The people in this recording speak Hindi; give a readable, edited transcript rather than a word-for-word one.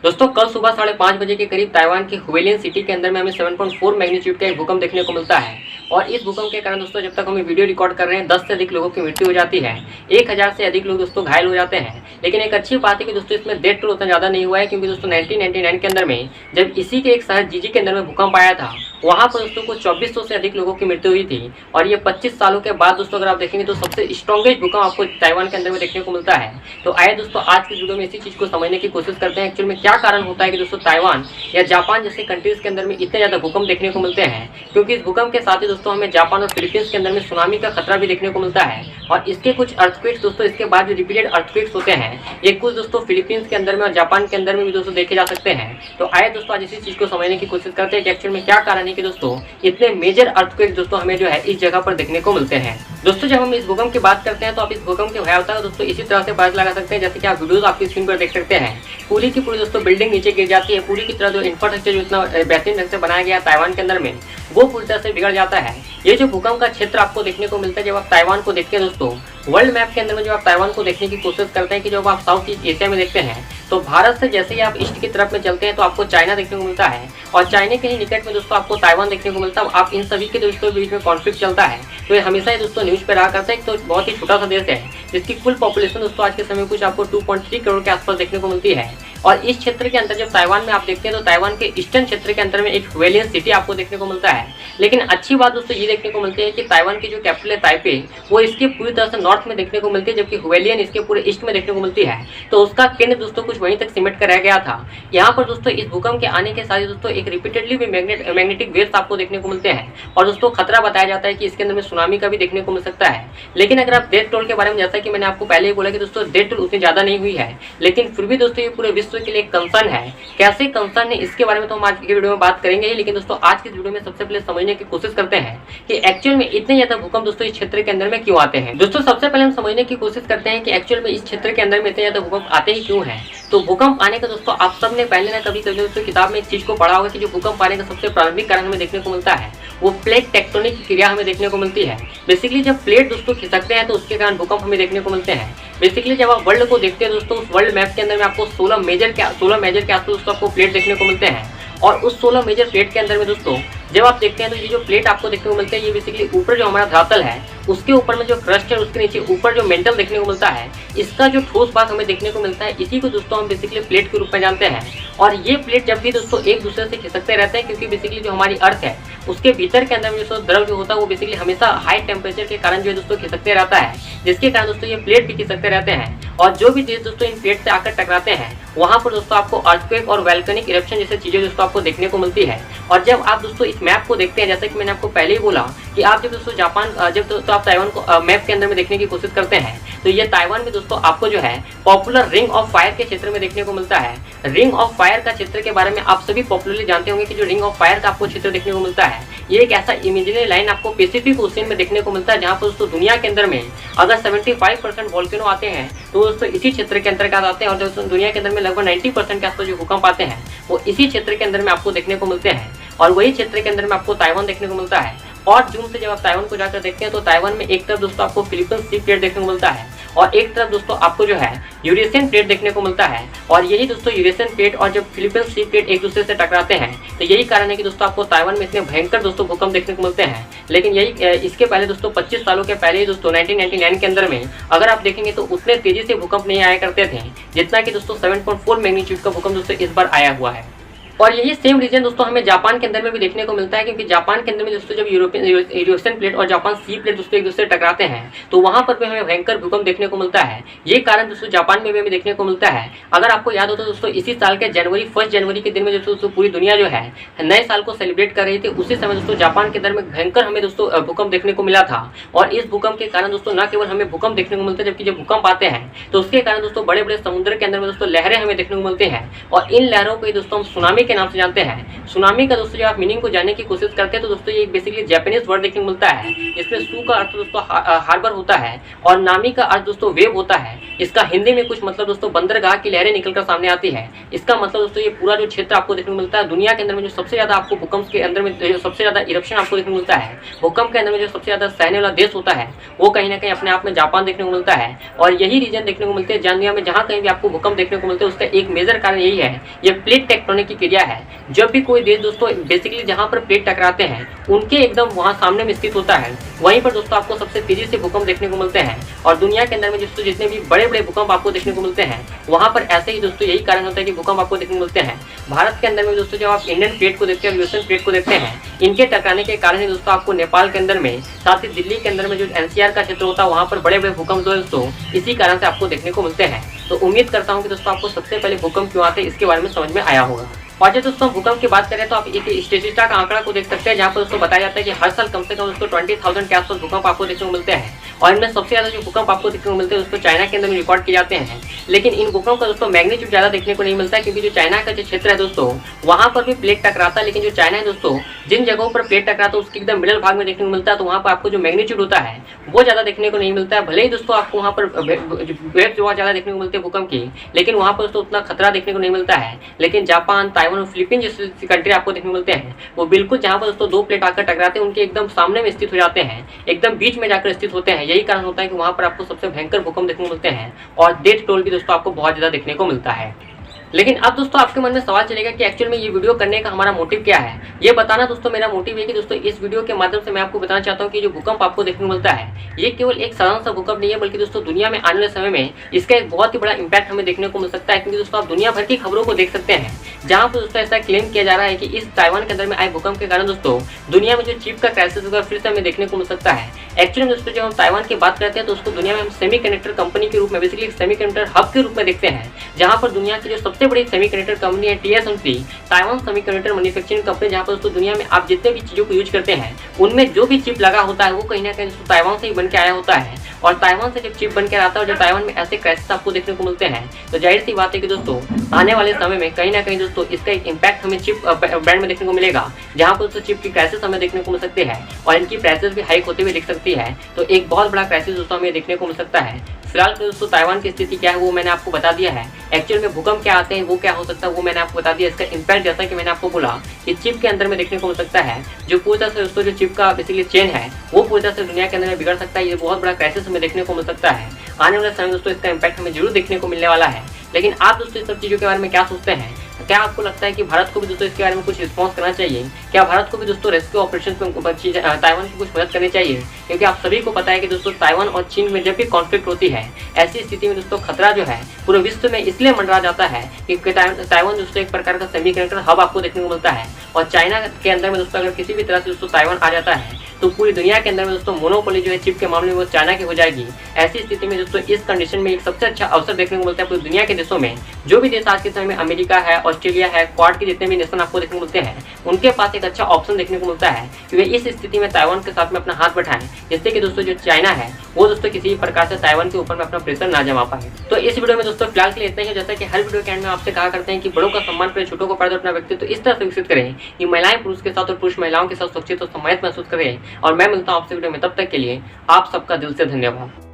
दोस्तों कल सुबह 5:30 बजे के करीब ताइवान के हुएलियन सिटी के अंदर में हमें 7.4 मैग्नीट्यूड का एक भूकंप देखने को मिलता है। और इस भूकंप के कारण दोस्तों जब तक हमें वीडियो रिकॉर्ड कर रहे हैं 10 से अधिक लोगों की मृत्यु हो जाती है, 1000 से अधिक लोग दोस्तों घायल हो जाते हैं। लेकिन एक अच्छी बात है कि दोस्तों इसमें डेथ टोल उतना ज़्यादा नहीं हुआ है, क्योंकि दोस्तों 1999 के अंदर में जब इसी के एक शहर जीजी के अंदर में भूकंप आया था, वहाँ पर दोस्तों को 2400 से अधिक लोगों की मृत्यु हुई थी। और ये 25 सालों के बाद दोस्तों अगर आप देखेंगे तो सबसे स्ट्रॉन्गेस्ट भूकंप आपको ताइवान के अंदर में देखने को मिलता है। तो आइए दोस्तों आज की वीडियो में इसी चीज़ को समझने की कोशिश करते हैं एक्चुअल में क्या कारण होता है कि दोस्तों ताइवान या जापान जैसे कंट्रीज के अंदर में इतने ज़्यादा भूकंप देखने को मिलते हैं। क्योंकि इस भूकंप के साथ ही दोस्तों हमें जापान और फिलीपींस के अंदर में सुनामी का खतरा भी देखने को मिलता है। और इसके कुछ अर्थक्वेक्स दोस्तों इसके बाद जो रिपीटेड अर्थक्वेक्स होते हैं, ये कुछ दोस्तों फिलीपींस के अंदर में और जापान के अंदर में भी दोस्तों देखे जा सकते हैं। तो आइए दोस्तों आज इसी चीज़ को समझने की कोशिश करते हैं कि एक्चुअल में क्या कारण है कि दोस्तों इतने मेजर अर्थक्वेक्स दोस्तों हमें जो है इस जगह पर देखने को मिलते हैं। दोस्तों जब हम इस भूकंप की बात करते हैं तो आप इस भूकंप की भयावहता है दोस्तों इसी तरह से पता लगा सकते हैं, जैसे कि आप वीडियोस आपकी स्क्रीन पर देख सकते हैं। पूरी की पूरी दोस्तों बिल्डिंग नीचे गिर जाती है, पूरी की तरह जो इंफ्रास्ट्रक्चर जो इतना बेहतरीन ढंग से बनाया गया ताइवान के अंदर में, वो पूरी तरह से बिगड़ जाता है। ये जो भूकंप का क्षेत्र आपको देखने को मिलता है जब आप ताइवान को देखते हैं दोस्तों, वर्ल्ड मैप के अंदर में जो आप ताइवान को देखने की कोशिश करते हैं कि जब आप साउथ ईस्ट एशिया में देखते हैं तो भारत से जैसे ही आप ईस्ट की तरफ में चलते हैं तो आपको चाइना देखने को मिलता है, और चाइना के ही निकट में दोस्तों आपको ताइवान देखने को मिलता है। आप इन सभी के दोस्तों बीच में कॉन्फ्लिक्ट चलता है, तो ये हमेशा ही दोस्तों न्यूज़ पे रहा करता है। तो बहुत ही छोटा सा देश है जिसकी कुल पॉपुलेशन दोस्तों आज के समय कुछ आपको 2.3 करोड़ के आसपास देखने को मिलती है। और इस क्षेत्र के अंदर जब ताइवान में आप देखते हैं तो ताइवान के ईस्टर्न क्षेत्र के अंदर में एक हुएलियन सिटी आपको देखने को मिलता है। लेकिन अच्छी बात दोस्तों ये देखने को मिलती है कि ताइवान की जो कैपिटल है ताइपे, वो इसके पूरी तरह से नॉर्थ में देखने को मिलती है, जबकि हुएलियन इसके पूरे ईस्ट में देखने को मिलती है। तो उसका केंद्र दोस्तों कुछ वहीं तक सिमट कर रह गया था। यहाँ पर दोस्तों इस भूकंप के आने के साथ ही दोस्तों एक रिपीटेडली भी मैग्नेटिक वेव्स आपको देखने को मिलते हैं, और दोस्तों खतरा बताया जाता है कि इसके अंदर में सुनामी का भी देखने को मिल सकता है। लेकिन अगर आप डेथ टोल के बारे में, जैसा कि मैंने आपको पहले ही बोला कि दोस्तों डेथ टोल उतनी ज़्यादा नहीं हुई है, लेकिन फिर भी दोस्तों ये पूरे विश्व के लिए एक कंसर्न है। कैसे कंसर्न है इसके बारे में तो हम आज की वीडियो में बात करेंगे ही। लेकिन दोस्तों आज की वीडियो में सबसे पहले समझने की कोशिश करते हैं कि एक्चुअल में इतने ज्यादा भूकंप दोस्तों इस क्षेत्र के अंदर में क्यों आते हैं। दोस्तों सबसे पहले हम समझने की कोशिश करते हैं कि एक्चुअल में इस क्षेत्र के अंदर में इतने ज्यादा भूकंप आते ही क्यों हैं। तो भूकंप आने का दोस्तों आप सबने पहले ना कभी कभी दोस्तों किताब में एक चीज को पढ़ा होगा कि जो भूकंप आने का सबसे प्रारंभिक कारण हमें देखने को मिलता है वो प्लेट टेक्टोनिक की क्रिया हमें देखने को मिलती है। बेसिकली जब प्लेट दोस्तों खिसकते हैं तो उसके कारण भूकंप हमें देखने को मिलते हैं। बेसिकली जब आप वर्ल्ड को देखते हैं दोस्तों, उस वर्ल्ड मैप के अंदर में आपको 16 मेजर के आसपास दोस्तों आपको प्लेट देखने को मिलते हैं। और उस 16 मेजर प्लेट के अंदर में दोस्तों जब आप देखते हैं तो ये जो प्लेट आपको देखने को मिलते हैं, ये बेसिकली ऊपर जो हमारा धरातल है उसके ऊपर में जो क्रस्ट है उसके नीचे ऊपर जो मेंटल देखने को मिलता है, इसका जो ठोस भाग हमें देखने को मिलता है, इसी को दोस्तों हम बेसिकली प्लेट के रूप में जानते हैं। और ये प्लेट जब भी दोस्तों एक दूसरे से खिसकते रहते हैं, क्योंकि बेसिकली जो हमारी अर्थ है उसके भीतर के अंदर में दोस्तों द्रव जो होता है वो बेसिकली हमेशा हाई टेम्परेचर के कारण जो है दोस्तों खिसकते रहता है, जिसके कारण दोस्तों ये प्लेट भी खिसकते रहते हैं। और जो भी देश दोस्तों इन प्लेट से आकर टकराते हैं वहाँ पर दोस्तों आपको अर्थक्वेक और वोल्केनिक इरप्शन जैसे चीजें दोस्तों आपको देखने को मिलती है। और जब आप दोस्तों इस मैप को देखते हैं, जैसे कि मैंने आपको पहले ही बोला कि आप जब दोस्तों आप ताइवान को मैप के अंदर में देखने की कोशिश करते हैं तो ये ताइवान में दोस्तों आपको जो है पॉपुलर रिंग ऑफ फायर के क्षेत्र में देखने को मिलता है। रिंग ऑफ फायर का क्षेत्र के बारे में आप सभी पॉपुलरली जानते होंगे कि जो रिंग ऑफ फायर का आपको क्षेत्र देखने को मिलता है, ये एक ऐसा इमेजिनरी लाइन आपको पैसिफिक ओशियन में देखने को मिलता है, जहाँ पर दोस्तों दुनिया के अंदर में अगर 75% वोल्केनो आते हैं तो दोस्तों इसी क्षेत्र के अंतर्गत आते हैं। और दोस्तों दुनिया के अंदर में लगभग 90% के आसपास जो भूकंप आते हैं वो इसी क्षेत्र के अंदर में आपको देखने को मिलते हैं। और वही क्षेत्र के अंदर में आपको ताइवान देखने को मिलता है। और जून से जब आप ताइवान को जाकर देखते हैं तो ताइवान में एक तरफ दोस्तों आपको फिलीपींस सी प्लेट देखने को मिलता है, और एक तरफ दोस्तों आपको जो है यूरेशियन प्लेट देखने को मिलता है। और यही दोस्तों यूरेशियन प्लेट और जब फिलीपींस सी प्लेट एक दूसरे से टकराते हैं तो यही कारण है कि दोस्तों आपको ताइवान में इतने भयंकर दोस्तों भूकंप देखने को मिलते हैं। लेकिन यही इसके पहले दोस्तों 25 सालों के पहले ही दोस्तों 1999 के अंदर में अगर आप देखेंगे तो उतने तेजी से भूकंप नहीं आया करते थे जितना कि दोस्तों 7.4 मैग्नीट्यूड का भूकंप दोस्तों इस बार आया हुआ है। और यही सेम रीजन दोस्तों हमें जापान के अंदर में भी देखने को मिलता है, क्योंकि जापान के अंदर में दोस्तों जब यूरेशियन प्लेट और जापान सी प्लेट दोस्तों एक दूसरे टकराते हैं तो वहां पर भी हमें भयंकर भूकंप देखने को मिलता है। ये कारण दोस्तों जापान में भी हमें देखने को मिलता है। अगर आपको याद हो तो दोस्तों इसी साल के 1 जनवरी के दिन में दोस्तों पूरी दुनिया जो है नए साल को सेलिब्रेट कर रही थी, उसी समय दोस्तों जापान के अंदर में भयंकर हमें दोस्तों भूकंप देखने को मिला था। और इस भूकंप के कारण दोस्तों न केवल हमें भूकंप देखने को मिलता है, जबकि जब भूकंप आते हैं तो उसके कारण दोस्तों बड़े बड़े समुद्र के अंदर में दोस्तों लहरें हमें देखने को मिलती हैं, और इन लहरों को दोस्तों हम सुनामी के नाम से जानते हैं। सुनामी का दोस्तों जब आप मीनिंग को जानने की कोशिश करते हैं तो दोस्तों ये बेसिकली जापानीज वर्ड देखने को मिलता है। इसमें सू का अर्थ दोस्तों हार्बर होता है और नामी का अर्थ दोस्तों वेव होता है। इसका हिंदी में कुछ मतलब दोस्तों बंदरगाह की लहरें निकलकर सामने आती है। इसका मतलब दोस्तों ये पूरा जो क्षेत्र आपको देखने को मिलता है, दुनिया के अंदर में जो सबसे ज्यादा आपको भूकंप के अंदर में जो सबसे ज्यादा इरप्शन आपको देखने को मिलता है, भूकंप के अंदर में जो सबसे ज्यादा सहने वाला देश होता है वो कहीं ना कहीं अपने आप में जापान देखने को मिलता है। और यही रीजन देखने को मिलते हैं दुनिया में जहाँ कहीं भी आपको भूकंप देखने को मिलते हैं, उसका एक मेजर कारण यही है, ये प्लेट टेक्टोनिक की क्रिया है। जब भी कोई देश दोस्तों बेसिकली जहाँ पर प्लेट टकराते हैं उनके एकदम वहाँ सामने में स्थित होता है, वहीं पर दोस्तों आपको सबसे तेजी से भूकंप देखने को मिलते हैं। और दुनिया के अंदर में दोस्तों जितने भी बड़े बड़े भूकंप आपको देखने को मिलते हैं वहाँ पर ऐसे ही दोस्तों यही कारण होता है कि भूकंप आपको देखने को मिलते हैं। भारत के अंदर में दोस्तों जब आप इंडियन प्लेट को देखते हैं, यूएसएन प्लेट को देखते हैं, इनके टकराने के कारण ही दोस्तों आपको नेपाल के अंदर में, साथ ही दिल्ली के अंदर में जो एनसीआर का क्षेत्र होता है वहाँ पर बड़े बड़े भूकंप दोस्तों इसी कारण से आपको देखने को मिलते हैं। तो उम्मीद करता हूँ कि दोस्तों आपको सबसे पहले भूकंप क्यों आते हैं इसके बारे में समझ में आया होगा। और जब दोस्तों भूकंप की बात करें तो आप एक स्टेटिस्टिका का आंकड़ा को देख सकते हैं, जहाँ पर दोस्तों बताया जाता है कि हर साल कम से कम दोस्तों 20,000 के आसपास भूकंप आपको देखने को मिलते हैं। और इनमें सबसे ज्यादा जो भूकंप आपको देखने को मिलते हैं उसको चाइना के अंदर में रिकॉर्ड किए जाते हैं। लेकिन इन भूकंप का दोस्तों मैग्नीट्यूड ज्यादा देखने को नहीं मिलता है, क्योंकि जो चाइना का जो क्षेत्र है दोस्तों वहाँ पर भी प्लेट टकराता है। लेकिन जो चाइना है दोस्तों जिन जगहों पर प्लेट टकराता है उसके एकदम मिडल भाग में देखने को मिलता है, तो वहाँ पर आपको जो मैग्नीट्यूड होता है वो ज्यादा देखने को नहीं मिलता है। भले ही दोस्तों आपको वहाँ पर वेव जो ज्यादा देखने को मिलती है भूकंप की, लेकिन वहाँ पर दोस्तों उतना खतरा देखने को नहीं मिलता है। लेकिन जापान, ताइवान और फिलीपीन जैसे कंट्री आपको देखने को मिलते हैं वो बिल्कुल जहाँ पर दोस्तों दो प्लेट आकर टकराते हैं उनके एकदम सामने में स्थित हो जाते हैं, एकदम बीच में जाकर स्थित होते हैं। यही कारण होता है कि वहाँ पर आपको सबसे भयंकर भूकंप देखने को मिलते हैं और डेथ टोल भी दोस्तों आपको बहुत ज्यादा देखने को मिलता है। लेकिन अब दोस्तों आपके मन में सवाल चलेगा कि एक्चुअल में ये वीडियो करने का हमारा मोटिव क्या है। ये बताना दोस्तों मेरा मोटिव है कि दोस्तों इस वीडियो के माध्यम से मैं आपको बताना चाहता हूँ कि जो भूकंप आपको देखने को मिलता है ये केवल एक साधारण सा भूकंप नहीं है, बल्कि दोस्तों दुनिया में आने वाले समय में इसका एक बहुत ही बड़ा इंपैक्ट हमें देखने को मिल सकता है। क्योंकि दोस्तों आप दुनिया भर की खबरों को देख सकते हैं जहाँ पर दोस्तों ऐसा क्लेम किया जा रहा है कि इस ताइवान के अंदर में आए भूकंप के कारण दोस्तों दुनिया में जो चिप का क्राइसिस होगा फिर से हमें देखने को मिल सकता है। एक्चुअली दोस्तों जब हम ताइवान की बात करते हैं तो उसको दुनिया में हम सेमीकंडक्टर कंपनी के रूप में, बेसिकली सेमीकंडक्टर हब के रूप में देखते हैं, जहाँ पर दुनिया की जो सबसे बड़ी सेमीकंडक्टर कंपनी है TSMC, Taiwan semiconductor manufacturing company, जहाँ पर दोस्तों दुनिया में आप जितने भी चीज़ों को यूज करते हैं उनमें जो भी चिप लगा होता है वो कहीं ना कहीं दोस्तों ताइवान से ही बन के आया होता है। और ताइवान से जब चिप बन के आता है और जब ताइवान में ऐसे क्राइसिस आपको देखने को मिलते हैं तो जाहिर सी बात है कि दोस्तों आने वाले समय में कहीं ना कहीं दोस्तों इसका एक इम्पैक्ट हमें चिप ब्रांड में देखने को मिलेगा, जहाँ पर दोस्तों चिप की क्राइसिस हमें देखने को मिल सकती है और इनकी प्राइसेस भी हाइक होते हुए दिख सकती है। तो एक बहुत बड़ा क्राइसिस दोस्तों हमें देखने को मिल सकता है। फिलहाल दोस्तों ताइवान की स्थिति क्या है वो मैंने आपको बता दिया है। एक्चुअल में भूकंप क्या आते हैं वो क्या हो सकता है वो मैंने आपको बता दिया। इसका इम्पैक्ट जैसा कि मैंने आपको बोला कि चिप के अंदर में देखने को मिल सकता है, जो पूरी तरह से दोस्तों जो चिप का बेसिकली चेन है वो पूरी तरह से दुनिया के अंदर में बिगड़ सकता है। ये बहुत बड़ा क्राइसिस हमें देखने को मिल सकता है। आने वाले समय दोस्तों इसका इम्पैक्ट हमें जरूर देखने को मिलने वाला है। लेकिन आप दोस्तों इस सब चीज़ों के बारे में क्या सोचते हैं? क्या आपको लगता है कि भारत को भी दोस्तों इसके बारे में कुछ रिस्पॉन्स करना चाहिए? क्या भारत को भी दोस्तों रेस्क्यू ऑपरेशन में ताइवान की कुछ मदद करनी चाहिए? क्योंकि आप सभी को पता है कि दोस्तों ताइवान और चीन में जब भी कॉन्फ्लिक्ट होती है ऐसी स्थिति में दोस्तों खतरा जो है पूरे विश्व में इसलिए मंडरा जाता है क्योंकि ताइवान दोस्तों एक प्रकार का सेमीकंडक्टर हब आपको देखने को मिलता है। और चाइना के अंदर में दोस्तों अगर किसी भी तरह से दोस्तों ताइवान आ जाता है तो पूरी दुनिया के अंदर में दोस्तों मोनोपोली जो है चिप के मामले में वो चाइना की हो जाएगी। ऐसी स्थिति में दोस्तों इस कंडीशन में एक सबसे अच्छा अवसर देखने को मिलता है पूरी दुनिया के देशों में। जो भी देश आज के समय में अमेरिका है, ऑस्ट्रेलिया है, क्वाड के जितने भी नेशन आपको देखने को मिलते हैं उनके पास एक अच्छा ऑप्शन देखने को मिलता है कि वे इस स्थिति में ताइवान के साथ में अपना हाथ बैठाएं, जिससे कि दोस्तों जो चाइना है वो दोस्तों किसी भी प्रकार से ताइवान के ऊपर में अपना प्रेशर ना जमा पाए। तो इस वीडियो में दोस्तों फिलहाल के लिए इतना ही। जैसा कि हर वीडियो के एंड में आपसे कहा करते हैं कि बड़ों का सम्मान करें, छोटों को प्यार दें, अपना व्यक्तित्व इस तरह से विकसित करें कि महिलाएं पुरुष के साथ और पुरुष महिलाओं के साथ सुरक्षित और सम्मानित महसूस करें। और मैं मिलता हूं आपसे वीडियो में, तब तक के लिए आप सबका दिल से धन्यवाद।